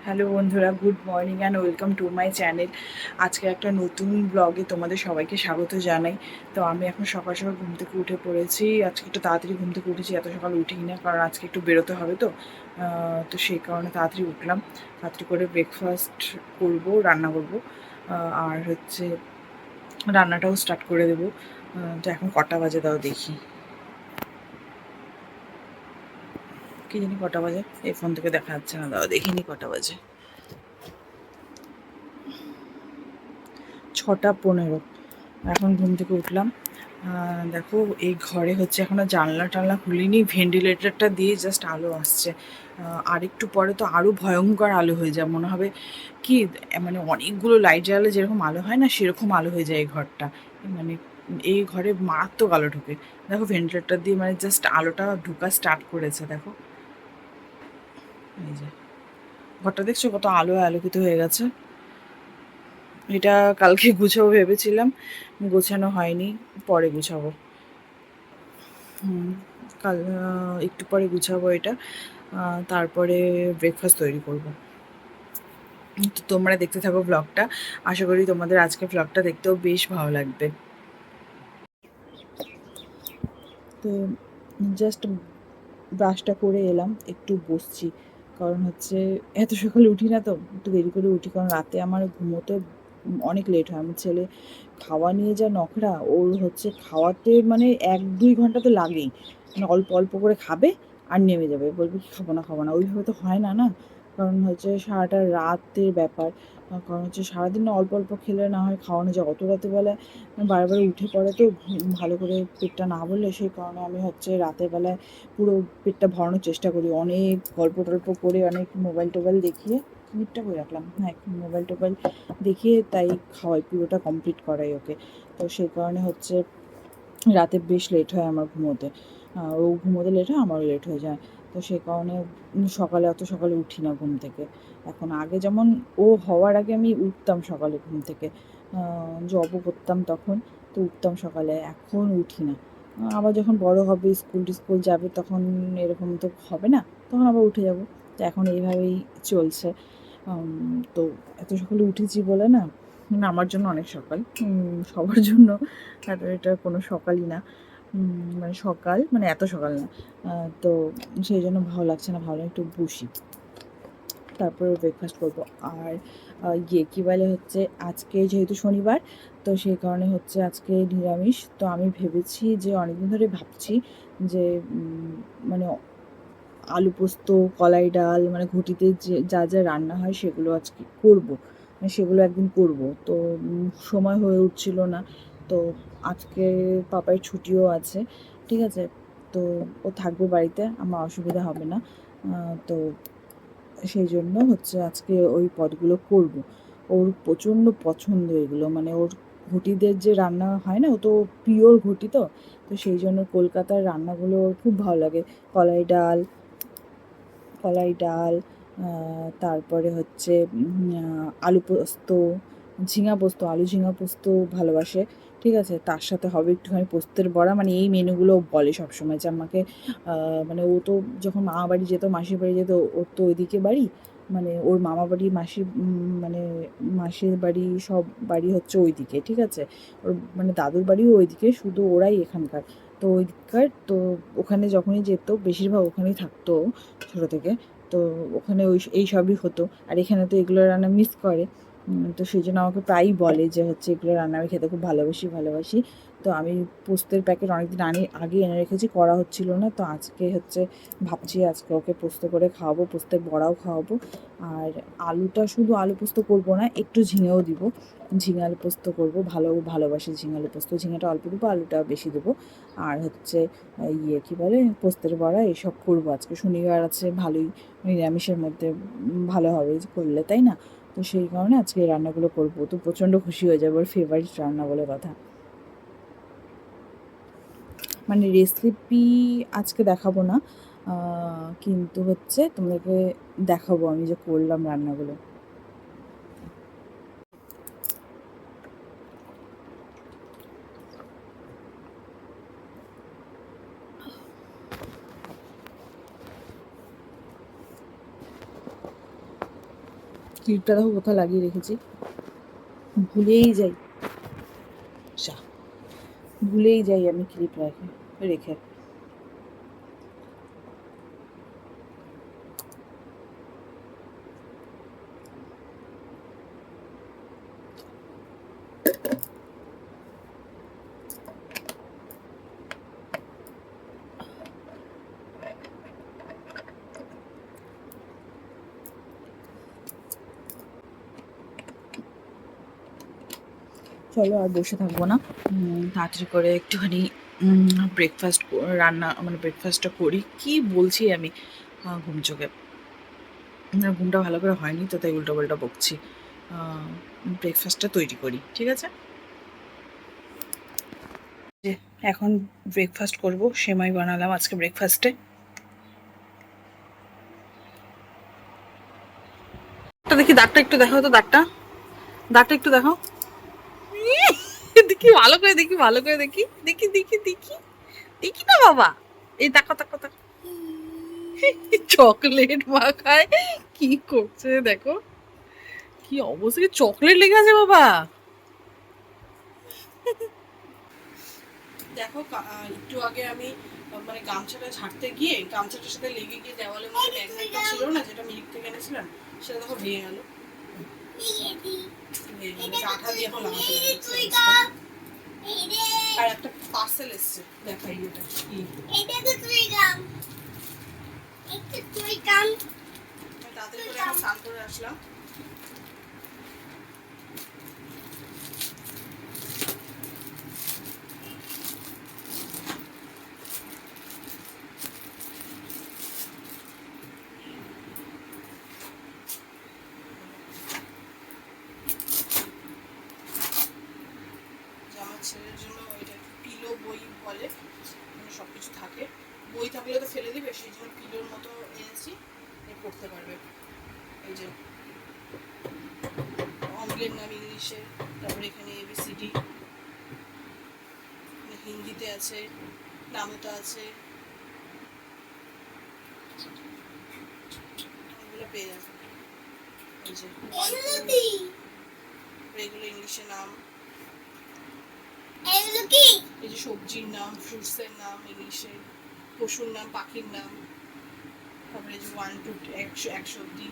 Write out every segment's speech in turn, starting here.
Hello বন্ধুরা, good morning and welcome to my channel. আজকে একটা নতুন ব্লগে তোমাদের সবাইকে স্বাগত জানাই। তো আমি এখন সকাল সকাল ঘুম থেকে উঠে পড়েছি। আজকে একটু তাড়াতাড়ি ঘুম থেকে উঠেছি, এত সকাল উঠিনি না, কারণ আজকে একটু বেরোতে হবে। তো সেই কারণে তাড়াতাড়ি উঠলাম। তাড়াতাড়ি করে ব্রেকফাস্ট করবো, রান্না করবো, আর হচ্ছে রান্নাটাও স্টার্ট করে দেবো। তো এখন কটা বাজে দাও দেখি, কি জানি কটা বাজে, এই ফোন থেকে দেখা যাচ্ছে না, দাও দেখিনি কটা বাজে। 6:15 এখন ঘুম থেকে উঠলাম। দেখো, এই ঘরে হচ্ছে এখনও জানলা টানলা খুলিনি, ভেন্টিলেটারটা দিয়ে জাস্ট আলো আসছে। আর একটু পরে তো আরও ভয়ঙ্কর আলো হয়ে যায়, মনে হবে কি মানে অনেকগুলো লাইট জ্বালালে যেরকম আলো হয় না, সেরকম আলো হয়ে যায় এই ঘরটা। মানে এই ঘরে মারাত্মক আলো ঢোকে। দেখো ভেন্টিলেটার দিয়ে মানে জাস্ট আলোটা ঢোকা স্টার্ট করেছে, দেখো এই যে ঘরটা দেখছো কত আলো আলোকিত হয়ে গেছে। এটা কালকে গুছাবো ভেবেছিলাম, গোছানো হয়নি, পরে গুছাবো। কাল একটু পরে গুছাবো এটা। তারপরে ব্রেকফাস্ট তৈরি করব। তো তোমরা দেখতে থাকো ব্লগটা, আশা করি তোমাদের আজকে ব্লগটা দেখতেও বেশ ভালো লাগবে। তো জাস্ট ব্রাশটা করে এলাম, একটু বসছি, কারণ হচ্ছে এত সকালে উঠি না, তো একটু দেরি করে উঠি, কারণ রাতে আমার ঘুমোতে অনেক লেট হয়। আমার ছেলে খাওয়া নিয়ে যা নখরা, ওর হচ্ছে খাওয়াতে মানে 1-2 ঘন্টা তো লাগেই। মানে অল্প অল্প করে খাবে আর নেমে যাবে, বলবে কি খাবো না খাবো না, ওইভাবে তো হয় না না। কারণ হচ্ছে সারাটা রাতের ব্যাপার। কারণ হচ্ছে সারাদিন না অল্প অল্প খেলে না হয় খাওয়ানো যায়, অত রাতেবেলায় বারবার উঠে পড়ে, তো ভালো করে পেটটা না ভরলে, সেই কারণে আমি হচ্ছে রাতের বেলায় পুরো পেটটা ভরানোর চেষ্টা করি, অনেক গল্প টল্প করে, অনেক মোবাইল টোবাইল দেখিয়ে। মিটটা করে রাখলাম, হ্যাঁ, মোবাইল টোবাইল দেখিয়ে তাই খাওয়াই, পুরোটা কমপ্লিট করাই ওকে। তো সেই কারণে হচ্ছে রাতে বেশ লেট হয় আমার ঘুমোতে। ও ঘুমোতে লেট হয়, আমারও লেট হয়ে যায়। তো সেই কারণে সকালে অত সকালে উঠি না ঘুম থেকে। এখন আগে যেমন ও হওয়ার আগে আমি উঠতাম সকালে ঘুম থেকে, জবও করতাম তখন, তো উঠতাম সকালে, এখন উঠি না। আবার যখন বড় হবে, স্কুল টিস্কুল যাবে, তখন এরকম তো হবে না, তখন আবার উঠে যাব। তো এখন এইভাবেই চলছে। তো এত সকালে উঠেছি বলে না, আমার জন্য অনেক সকাল, সবার জন্য এটা কোনো সকালই না। মানে সকাল মানে এত সকাল না। তো সেই জন্য ভালো লাগছে না, ভালো একটু বসি, তারপরে ব্রেকফাস্ট করবো। আর কী বলে হচ্ছে, আজকে যেহেতু শনিবার, তো সেই কারণে হচ্ছে আজকে নিরামিষ। তো আমি ভেবেছি যে অনেকদিন ধরে ভাবছি যে মানে আলু পোস্ত, কলাই ডাল, মানে ঘুটিতে যে যা যা রান্না হয় সেগুলো আজকে করব, মানে সেগুলো একদিন করব। তো সময় হয়ে উঠছিল না। তো আজকে পাপার ছুটিও আছে, ঠিক আছে, তো ও থাকবে বাড়িতে, আমার অসুবিধা হবে না। তো সেই জন্য হচ্ছে আজকে ওই পদগুলো করব। ওর প্রচণ্ড পছন্দ এগুলো, মানে ওর ঘটিদের যে রান্না হয় না, ও তো পিওর ঘটি, তো তো সেই জন্য কলকাতার রান্নাগুলো ওর খুব ভালো লাগে। কলাই ডাল, কলাই ডাল, তারপরে হচ্ছে আলু পোস্ত, ঝিঙা পোস্ত, আলু ঝিঙা পোস্ত ভালোবাসে, ঠিক আছে, তার সাথে হবে একটুখানি পোস্তের বড়া। মানে এই মেনুগুলো বলে সবসময় যে আমাকে, মানে ও তো যখন মামা বাড়ি যেত, মাসির বাড়ি যেত, ওর তো ওইদিকে বাড়ি, মানে ওর মামা বাড়ি, মানে মাসির বাড়ি, সব বাড়ি হচ্ছে ওইদিকে, ঠিক আছে, ওর মানে দাদুর বাড়িও ওইদিকে, শুধু ওরাই এখানকার। তো ওইদিককার, তো ওখানে যখনই যেত, বেশিরভাগ ওখানেই থাকতো ছোটো থেকে। তো ওখানে এই সবই হতো, আর এখানে তো এগুলো রান্না মিস করে। তো সেই জন্য আমাকে প্রায়ই বলে যে হচ্ছে এগুলো রান্না আমি খেতে খুব ভালোবাসি। তো আমি পোস্তের প্যাকেট অনেকদিন আগে এনে রেখেছি, করা হচ্ছিল না। তো আজকে হচ্ছে ভাবছি আজকে ওকে পোস্ত করে খাওয়াবো, পোস্তের বড়াও খাওয়াবো। আর আলুটা শুধু আলু পোস্ত করবো না, একটু ঝিঙেও দিব, ঝিঙে আলু পোস্ত করবো, ভালোবাসি ঝিঙে আলু পোস্ত, ঝিঙেটা অল্প দেবো, আলুটা বেশি দেবো। আর হচ্ছে কী বলে, পোস্তের বড়া, এসব করবো। আজকে শনিবার আছে, ভালোই নিরামিষের মধ্যে ভালো হবে করলে, তাই না? তো সেই কারণে আজকে এই রান্নাগুলো করবো, তো প্রচণ্ড খুশি হয়ে যাবে, ওর ফেভারিট রান্না বলে কথা। মানে রেসিপি আজকে দেখাবো না, কিন্তু হচ্ছে তোমাদেরকে দেখাবো আমি যে করলাম রান্নাগুলো। ক্লিপটা দেখো কোথায় লাগিয়ে রেখেছি, ভুলেই যাই, ভুলেই যাই আমি ক্লিপ রেখে। চলো আর বসে থাকবো না, তাড়াতাড়ি করে একটুখানি ব্রেকফাস্ট রান্না মানে ব্রেকফাস্টটা করি। কি বলছি আমি, ঘুম চোখে, ঘুমটা ভালো করে হয়নি তো তাই উল্টো পাল্টা বকছি। ব্রেকফাস্টটা তৈরি করি, ঠিক আছে? যে এখন ব্রেকফাস্ট করব, সেমাই বানালাম আজকে ব্রেকফাস্টে। দেখি দাঁতটা একটু দেখাও তো, দাঁতটা একটু দেখাও। দেখি ভালো করে, দেখি ভালো করে, দেখি দেখি দেখি দেখি দেখি না বাবা, এই দেখো দেখো দেখো, চকলেট মাখায় কি করছে দেখো, কি অবস্থা, কি চকলেট লেগে আছে বাবা। দেখো একটু আগে আমি মানে গামছাটা ঝাড়তে গিয়ে গামছাটার সাথে লেগে গিয়ে দেওয়ালের মধ্যে ম্যাগনেটটা ছিল না, যেটা মিরিক থেকে এনেছিলাম, সেটা দেখো ভেঙে গেল। আঠা দিয়ে এখন লাগাতে লাগে। আর একটা পার্সেল এসছে, দেখাই এটা কি, তাড়াতাড়ি করে এখন স্নান করে আসলাম। আমার ছেলের জন্য এটা পিলো বই বলে, সব কিছু থাকে, বই থাকলে তো ফেলে দিবে, সেই জন্য পিলোর মতো এনেছি, পড়তে পারবে। এই যে অম্লের নাম ইংলিশে, তারপরে এখানে এবিসিডি, হিন্দিতে আছে, নামতা আছে, এগুলো পেয়ে যাবে। এই যে এগুলো ইংলিশে নাম, এই যে সবজির নাম, ফ্রুটসের নাম ইংলিশে, পশুর নাম, পাখির নাম, তারপরে এই যে 1 to 100 অব্দি,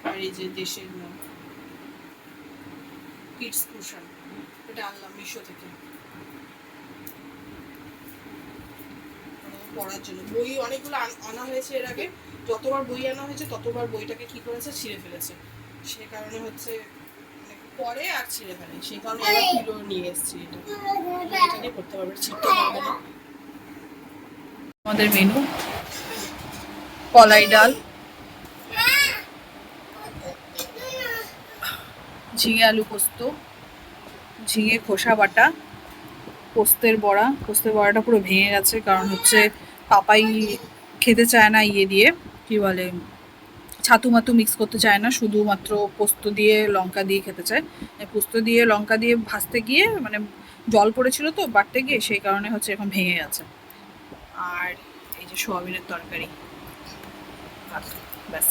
আর এই যে দেশের নাম, কিডস কুশন, এটা আনলাম মিশো থেকে পড়ার জন্য। বই অনেকগুলো আনা হয়েছে এর আগে, যতবার বই আনা হয়েছে ততবার বইটাকে কি করেছে, ছিঁড়ে ফেলেছে, সে কারণে হচ্ছে পরে আর ছিঁড়ে ফেলে, সেই কারণে এবার কিলো নিয়ে এসেছি, এটা নিয়ে করতে পারবে, ছিঁড়তে পারবে না। আমাদের মেনু কলাই ডাল, ঝিঙে আলু পোস্ত, ঝিঙে খোসা বাটা, পোস্তের বড়া, পোস্তের বড়াটা পুরো ভেঙে গেছে, কারণ হচ্ছে পাপাই খেতে চায় না ইয়ে দিয়ে, কি বলে, ছাতু মাতু মিক্স করতে চায় না, শুধুমাত্র পোস্ত দিয়ে লঙ্কা দিয়ে খেতে চায়। পোস্ত দিয়ে লঙ্কা দিয়ে ভাজতে গিয়ে মানে জল পড়েছিল তো বাটতে গিয়ে, সেই কারণে হচ্ছে এখন ভেঙে গেছে। আর এই যে সোয়াবিনের তরকারি, ব্যাস।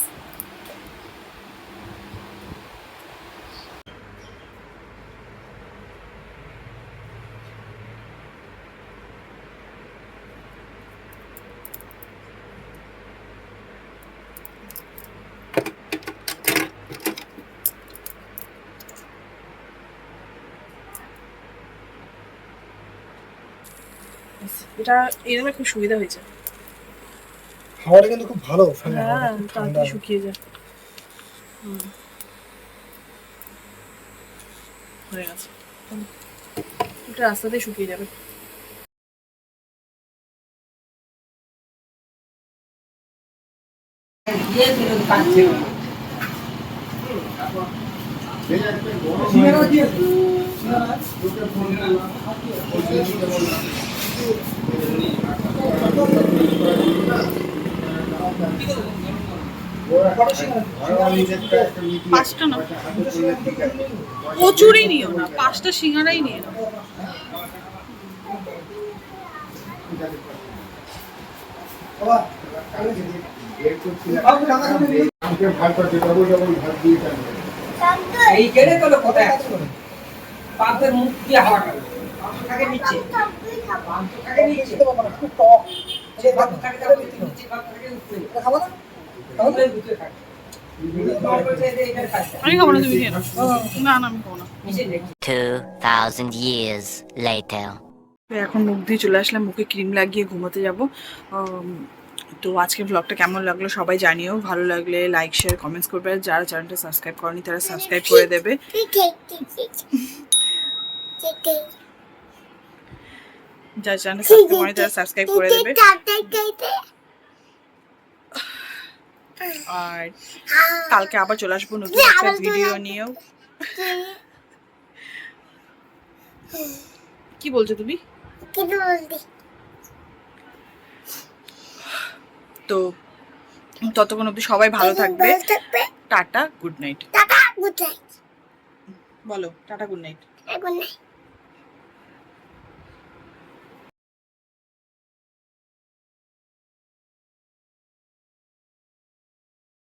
এটা এরকম খুব সুবিধা হয়েছে, হাওয়াটা কিন্তু খুব ভালো, হ্যাঁ তাড়াতাড়ি শুকিয়ে যায়। হয়ে গেছে, এটা রাস্তাতেই শুকিয়ে যাবে। পাঁচটা না, কচুরি নিও না, 5টা সিঙ্গারাই নিয়ে নাও। এই গেলে তো কোথায় আছে পাম্পের মুখ দিয়ে হাওয়া খাবে পাম্পটাকে নিচে পাম্পটাকে নিচে খুব টক যে পাম্পটাকে যাবে নিচে পাম্পটাকে উপরে খাবো না তাহলে ভিতরে থাকে আমি খাবো না, তুমি খেয়ে নাও। না না আমি খাবো না। 2,000 years later. তো এখন মুখ দিয়ে চলে আসলাম, মুখে ক্রিম লাগিয়ে ঘুমোতে যাব। তো আজকের ব্লগটা কেমন লাগলো সবাই জানিও, ভালো লাগলে লাইক শেয়ার কমেন্টস করবে, আর যারা চ্যানেলটা সাবস্ক্রাইব করেনি তারা সাবস্ক্রাইব করে দেবে। যারা চ্যানেলটা সাবস্ক্রাইব করেনি তারা সাবস্ক্রাইব করে দেবে। আর কালকে আবার চলে আসবো নতুন একটা ভিডিও নিয়েও। কি বলছো তুমি? তো ততক্ষণ অবধি সবাই ভালো থাকবে। Tata, good night. বলো টাটা, গুড নাইট।